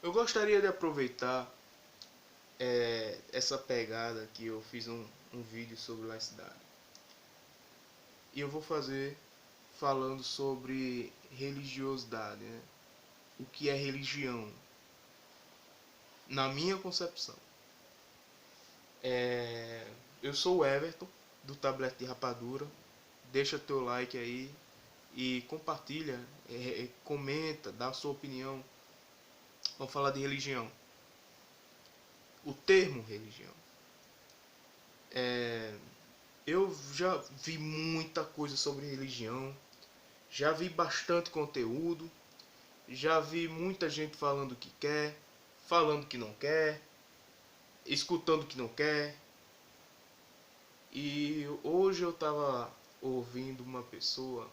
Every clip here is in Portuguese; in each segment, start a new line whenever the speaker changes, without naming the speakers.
Eu gostaria de aproveitar essa pegada que eu fiz um vídeo sobre laicidade. E eu vou fazer falando sobre religiosidade, né? O que é religião, na minha concepção. Eu sou o Everton, do Tablete de Rapadura. Deixa teu like aí e compartilha, comenta, dá a sua opinião. Vamos falar de religião. O termo religião. Eu já vi muita coisa sobre religião, já vi bastante conteúdo, já vi muita gente falando que quer, falando que não quer, escutando que não quer. E hoje eu estava ouvindo uma pessoa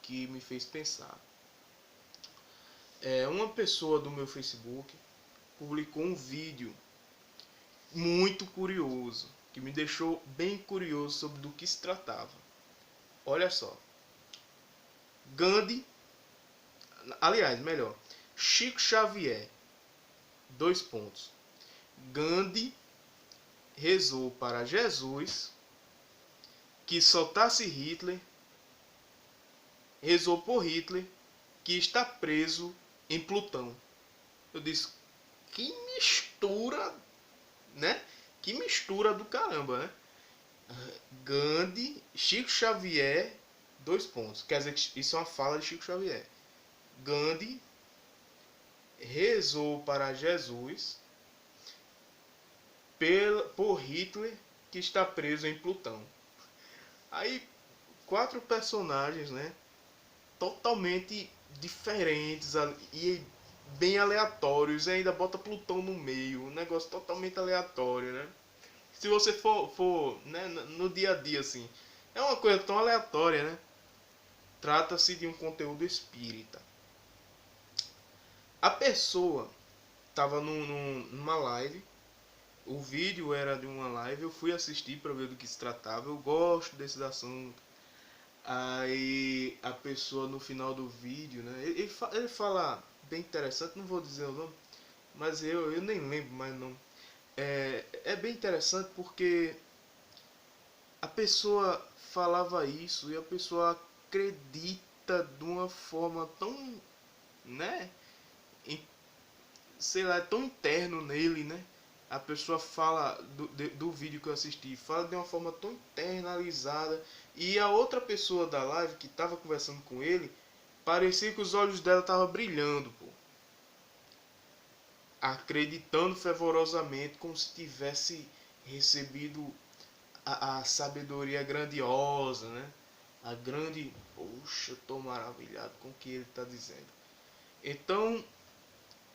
que me fez pensar. Uma pessoa do meu Facebook publicou um vídeo muito curioso, que me deixou bem curioso sobre do que se tratava. Olha só. Gandhi, aliás, melhor, Chico Xavier, 2 pontos. Gandhi rezou para Jesus que soltasse Hitler, rezou por Hitler que está preso em Plutão. Eu disse, que mistura, né? Que mistura do caramba, né? Gandhi, Chico Xavier, 2 pontos. Quer dizer que isso é uma fala de Chico Xavier. Gandhi rezou para Jesus por Hitler que está preso em Plutão. Aí 4 personagens, né? Totalmente diferentes e bem aleatórios. E ainda bota Plutão no meio. Um negócio totalmente aleatório, né? Se você for né, no dia a dia assim, é uma coisa tão aleatória, né? Trata-se de um conteúdo espírita. A pessoa estava numa live. O vídeo era de uma live. Eu fui assistir para ver do que se tratava. Eu gosto desses assuntos. Aí a pessoa no final do vídeo, né? Ele fala bem interessante, não vou dizer o nome, mas eu nem lembro mais o nome. É bem interessante porque a pessoa falava isso e a pessoa acredita de uma forma tão, né? Sei lá, é tão interno nele, né? A pessoa fala do vídeo que eu assisti, fala de uma forma tão internalizada. E a outra pessoa da live que estava conversando com ele, parecia que os olhos dela estavam brilhando, pô. Acreditando fervorosamente, como se tivesse recebido a sabedoria grandiosa, né? A grande... Poxa, eu estou maravilhado com o que ele está dizendo. Então,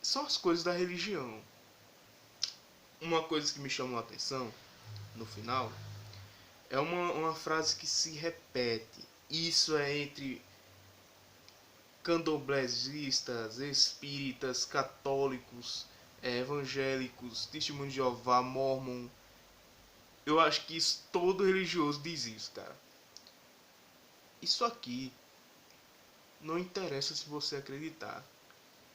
são as coisas da religião. Uma coisa que me chamou a atenção, no final, é uma frase que se repete. Isso é entre candomblessistas, espíritas, católicos, evangélicos, testemunhos de Jeová, mormon. Eu acho que isso, todo religioso diz isso, cara. Isso aqui não interessa se você acreditar.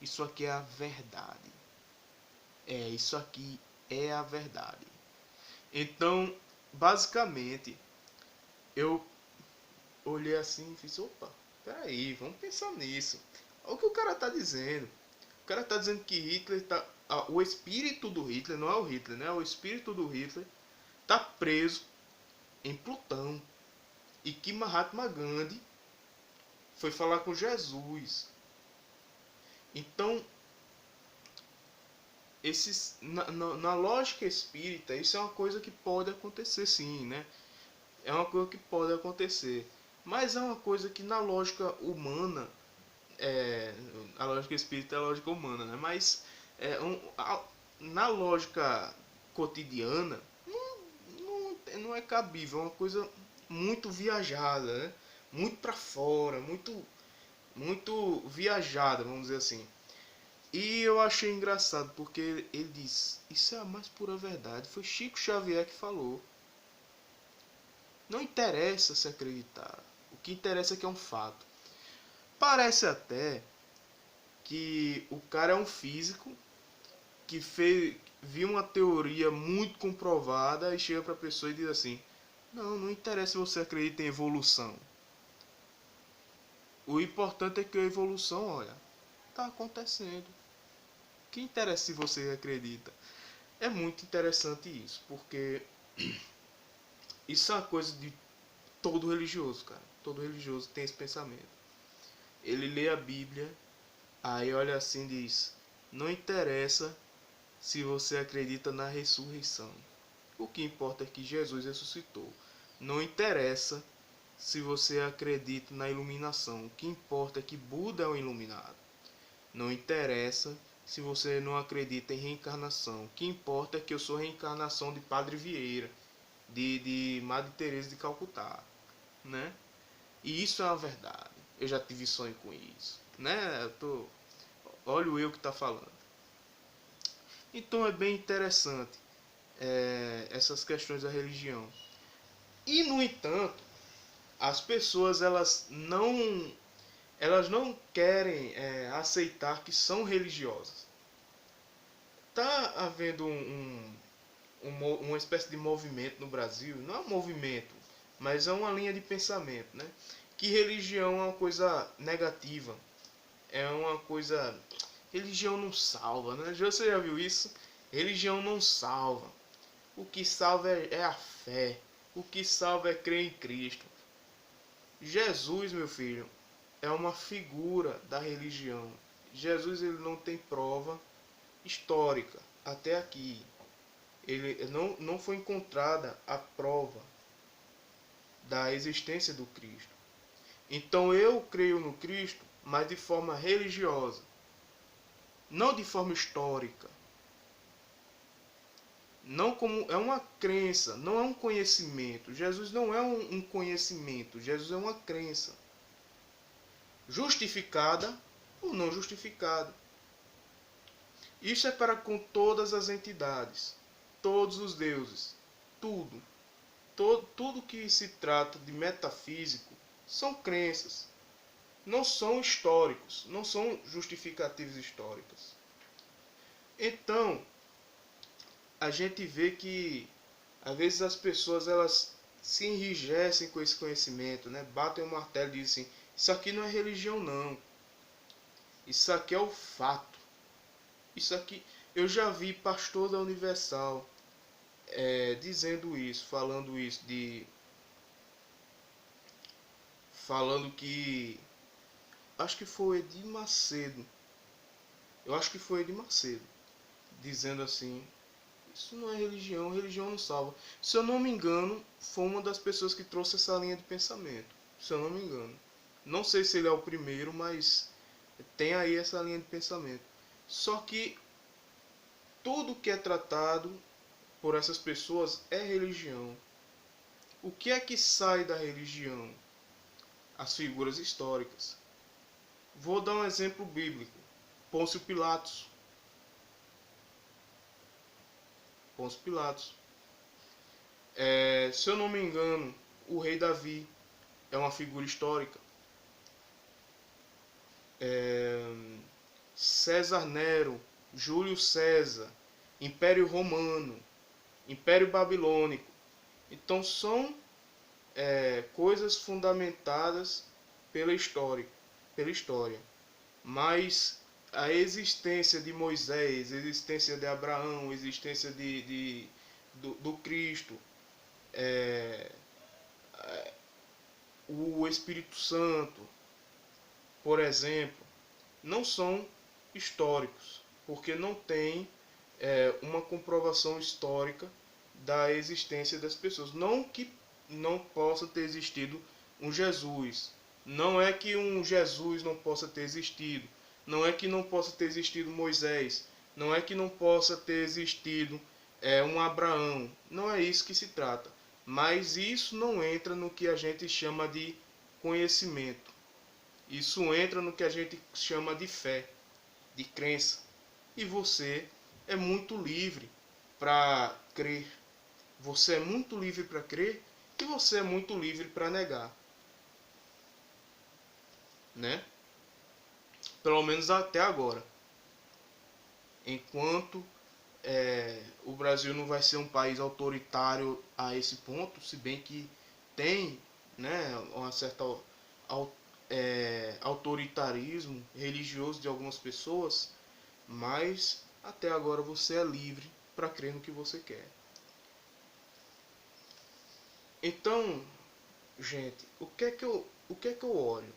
Isso aqui é a verdade. Isso aqui é a verdade. Então, basicamente, eu olhei assim e fiz, opa, peraí, vamos pensar nisso. Olha o que o cara tá dizendo. O cara tá dizendo que Hitler tá... o espírito do Hitler, não é o Hitler, né? O espírito do Hitler tá preso em Plutão. E que Mahatma Gandhi foi falar com Jesus. Então, na lógica espírita, isso é uma coisa que pode acontecer sim, né? É uma coisa que pode acontecer. Mas é uma coisa que na lógica humana, a lógica espírita é a lógica humana, né? Mas na lógica cotidiana, não é cabível, é uma coisa muito viajada, né? Muito para fora, muito viajada, vamos dizer assim. E eu achei engraçado porque ele diz, isso é a mais pura verdade, foi Chico Xavier que falou. Não interessa se acreditar, o que interessa é que é um fato. Parece até que o cara é um físico que viu uma teoria muito comprovada e chega para a pessoa e diz assim: não interessa se você acredita em evolução. O importante é que a evolução, olha, está acontecendo. O que interessa se você acredita? É muito interessante isso, porque isso é uma coisa de todo religioso, cara. Todo religioso tem esse pensamento. Ele lê a Bíblia, aí olha assim e diz: não interessa se você acredita na ressurreição. O que importa é que Jesus ressuscitou. Não interessa se você acredita na iluminação. O que importa é que Buda é um iluminado. Não interessa se você não acredita em reencarnação. O que importa é que eu sou reencarnação de Padre Vieira, de Madre Teresa de Calcutá, né? E isso é a verdade. Eu já tive sonho com isso, né? Olha o eu que está falando. Então é bem interessante essas questões da religião. E no entanto, as pessoas elas não querem aceitar que são religiosas. Tá havendo uma espécie de movimento no Brasil, não é um movimento, mas é uma linha de pensamento, né? Que religião é uma coisa negativa, é uma coisa... Religião não salva, né? Você já viu isso? Religião não salva. O que salva é a fé. O que salva é crer em Cristo. Jesus, meu filho, é uma figura da religião. Jesus ele não tem prova histórica até aqui. Ele não foi encontrada a prova da existência do Cristo. Então eu creio no Cristo, mas de forma religiosa, não de forma histórica. Não como é uma crença, não é um conhecimento. Jesus não é um conhecimento, Jesus é uma crença. Justificada ou não justificada. Isso é para com todas as entidades, todos os deuses, tudo. Tudo que se trata de metafísico são crenças, não são históricos, não são justificativas históricas. Então, a gente vê que às vezes as pessoas elas se enrijecem com esse conhecimento, né? Batem o martelo e dizem assim: isso aqui não é religião não, isso aqui é o fato, isso aqui... Eu já vi pastor da Universal dizendo isso, falando que... acho que foi Edir Macedo, eu acho que foi Edir Macedo, dizendo assim: isso não é religião, religião não salva. Se eu não me engano, foi uma das pessoas que trouxe essa linha de pensamento. Se eu não me engano. Não sei se ele é o primeiro, mas tem aí essa linha de pensamento. Só que tudo que é tratado por essas pessoas é religião. O que é que sai da religião? As figuras históricas. Vou dar um exemplo bíblico. Pôncio Pilatos. Pôncio Pilatos. Se eu não me engano, o rei Davi é uma figura histórica. César Nero, Júlio César, Império Romano, Império Babilônico. Então são coisas fundamentadas pela história. Mas a existência de Moisés, a existência de Abraão, a existência do Cristo, o Espírito Santo, por exemplo, não são históricos, porque não tem uma comprovação histórica da existência das pessoas. Não que não possa ter existido um Jesus, não é que um Jesus não possa ter existido, não é que não possa ter existido Moisés, não é que não possa ter existido um Abraão, não é isso que se trata. Mas isso não entra no que a gente chama de conhecimento. Isso entra no que a gente chama de fé, de crença. E você é muito livre para crer. Você é muito livre para crer e você é muito livre para negar. Né? Pelo menos até agora. Enquanto o Brasil não vai ser um país autoritário a esse ponto, se bem que tem, né, uma certa autoritarismo religioso de algumas pessoas, mas até agora você é livre para crer no que você quer. Então, gente, o que é que eu olho?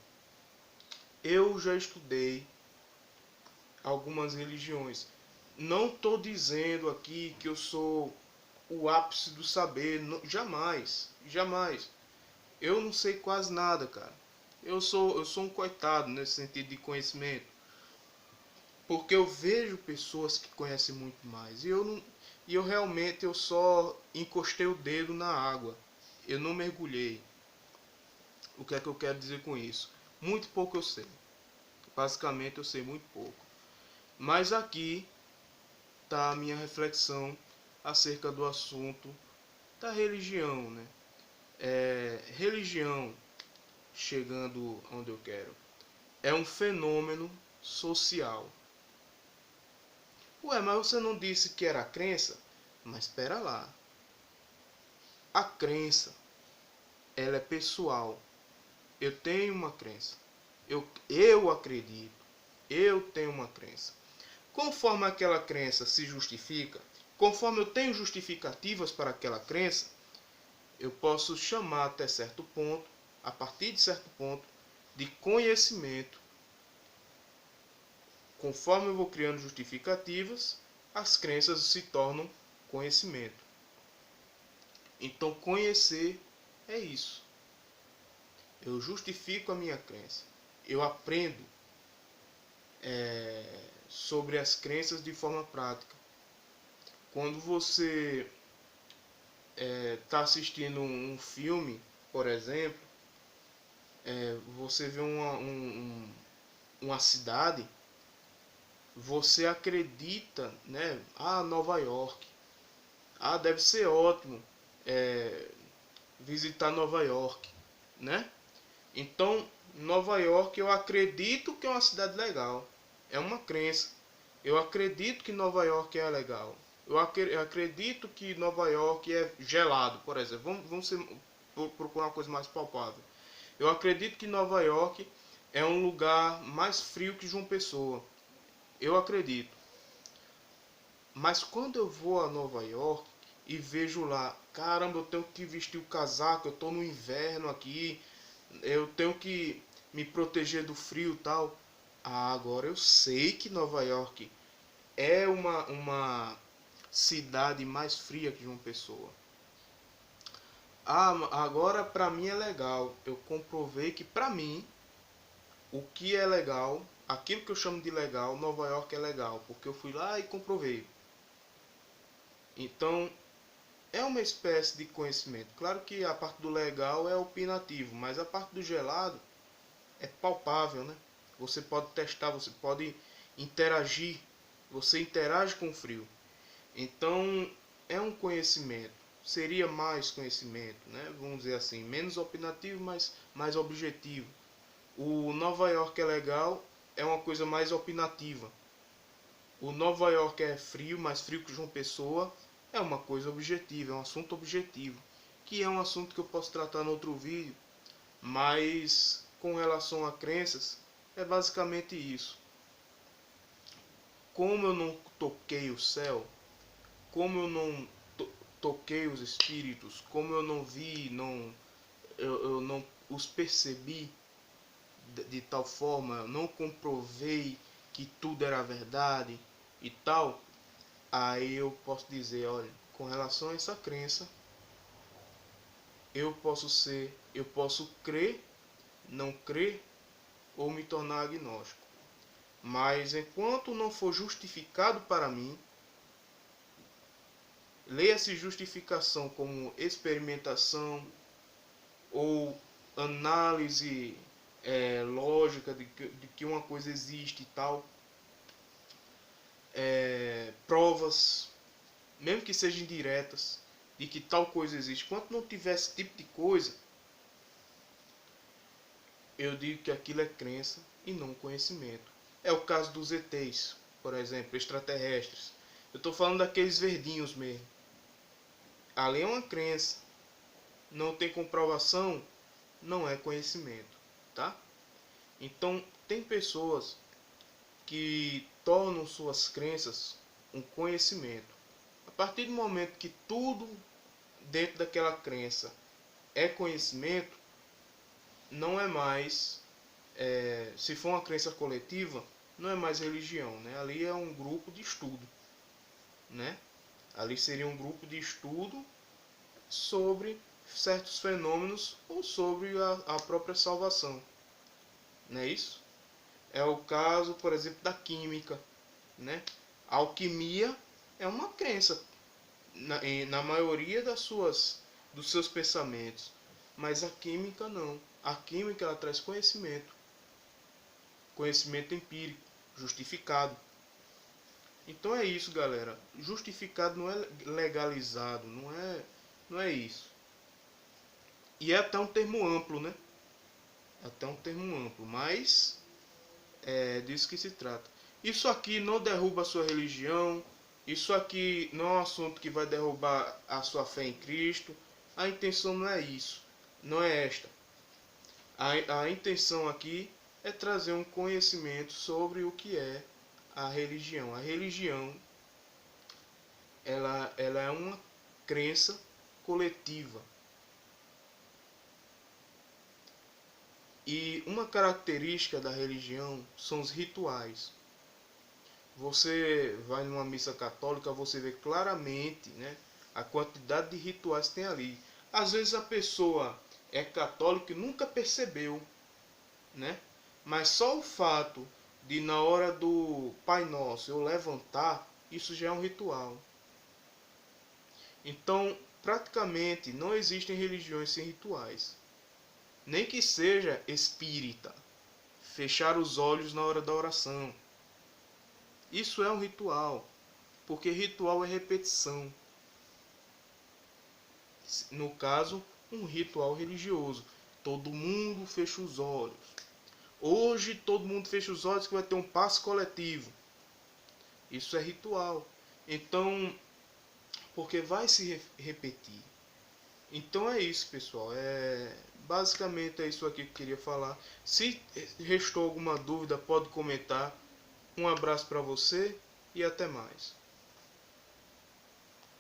Eu já estudei algumas religiões. Não estou dizendo aqui que eu sou o ápice do saber, não, jamais, jamais. Eu não sei quase nada, cara. Eu sou um coitado nesse sentido de conhecimento, porque eu vejo pessoas que conhecem muito mais e eu não, e eu realmente eu só encostei o dedo na água. Eu não mergulhei. O que é que eu quero dizer com isso? Muito pouco eu sei. Basicamente eu sei muito pouco. Mas aqui está a minha reflexão acerca do assunto da religião, né? Religião, chegando onde eu quero, é um fenômeno social. Ué, mas você não disse que era a crença? Mas espera lá. A crença, ela é pessoal. Eu tenho uma crença. Eu acredito. Eu tenho uma crença. Conforme aquela crença se justifica, conforme eu tenho justificativas para aquela crença, eu posso chamar até certo ponto, a partir de certo ponto, de conhecimento. Conforme eu vou criando justificativas, as crenças se tornam conhecimento. Então, conhecer é isso. Eu justifico a minha crença. Eu aprendo sobre as crenças de forma prática. Quando você está assistindo um filme, por exemplo, você vê uma cidade, você acredita, né? Ah, Nova York. Ah, deve ser ótimo visitar Nova York, né? Então, Nova York eu acredito que é uma cidade legal. É uma crença. Eu acredito que Nova York é legal. Eu acredito que Nova York é gelado, por exemplo. Vamos procurar uma coisa mais palpável. Eu acredito que Nova York é um lugar mais frio que João Pessoa. Eu acredito. Mas quando eu vou a Nova York e vejo lá, caramba, eu tenho que vestir o casaco, eu estou no inverno aqui, eu tenho que me proteger do frio e tal. Ah, agora eu sei que Nova York é uma cidade mais fria que João Pessoa. Ah, agora para mim é legal. Eu comprovei que para mim o que é legal, aquilo que eu chamo de legal, Nova York é legal, porque eu fui lá e comprovei. Então, é uma espécie de conhecimento. Claro que a parte do legal é opinativo, mas a parte do gelado é palpável, né? Você pode testar, você pode interagir, você interage com o frio. Então, é um conhecimento. Seria mais conhecimento, né? Vamos dizer assim, menos opinativo, mas mais objetivo. O Nova York é legal, é uma coisa mais opinativa. O Nova York é frio, mais frio que João Pessoa, é uma coisa objetiva, é um assunto objetivo, que é um assunto que eu posso tratar no outro vídeo, mas com relação a crenças, é basicamente isso. Como eu não toquei o céu, como eu não toquei os espíritos, como eu não vi, eu não os percebi de tal forma, eu não comprovei que tudo era verdade e tal, aí eu posso dizer, olha, com relação a essa crença, eu posso crer, não crer ou me tornar agnóstico. Mas enquanto não for justificado para mim, leia-se justificação como experimentação ou análise lógica de que uma coisa existe e tal, provas, mesmo que sejam indiretas, de que tal coisa existe. Enquanto não tiver esse tipo de coisa, eu digo que aquilo é crença e não conhecimento. É o caso dos ETs, por exemplo, extraterrestres. Eu tô falando daqueles verdinhos mesmo. Ali é uma crença. Não tem comprovação, não é conhecimento, tá? Então, tem pessoas que tornam suas crenças um conhecimento. A partir do momento que tudo dentro daquela crença é conhecimento, não é mais, se for uma crença coletiva, não é mais religião, né? Ali é um grupo de estudo, né? Ali seria um grupo de estudo sobre certos fenômenos ou sobre a própria salvação, não é isso? É o caso, por exemplo, da química, né? A alquimia é uma crença na maioria dos seus pensamentos, mas a química não. A química ela traz conhecimento, conhecimento empírico, justificado. Então é isso, galera. Justificado não é legalizado, não é isso. E é até um termo amplo, né? Até um termo amplo, mas é disso que se trata. Isso aqui não derruba a sua religião, isso aqui não é um assunto que vai derrubar a sua fé em Cristo. A intenção não é isso, não é esta. A intenção aqui é trazer um conhecimento sobre o que é a religião. A religião ela é uma crença coletiva. E uma característica da religião são os rituais. Você vai numa missa católica, você vê claramente, né, a quantidade de rituais que tem ali. Às vezes a pessoa é católica e nunca percebeu, né? Mas só o fato de na hora do Pai Nosso eu levantar, isso já é um ritual. Então, praticamente não existem religiões sem rituais. Nem que seja espírita, fechar os olhos na hora da oração. Isso é um ritual, porque ritual é repetição. No caso, um ritual religioso. Todo mundo fecha os olhos. Hoje todo mundo fecha os olhos que vai ter um passe coletivo. Isso é ritual. Então, porque vai se repetir. Então é isso, pessoal. Basicamente é isso aqui que eu queria falar. Se restou alguma dúvida, pode comentar. Um abraço para você e até mais.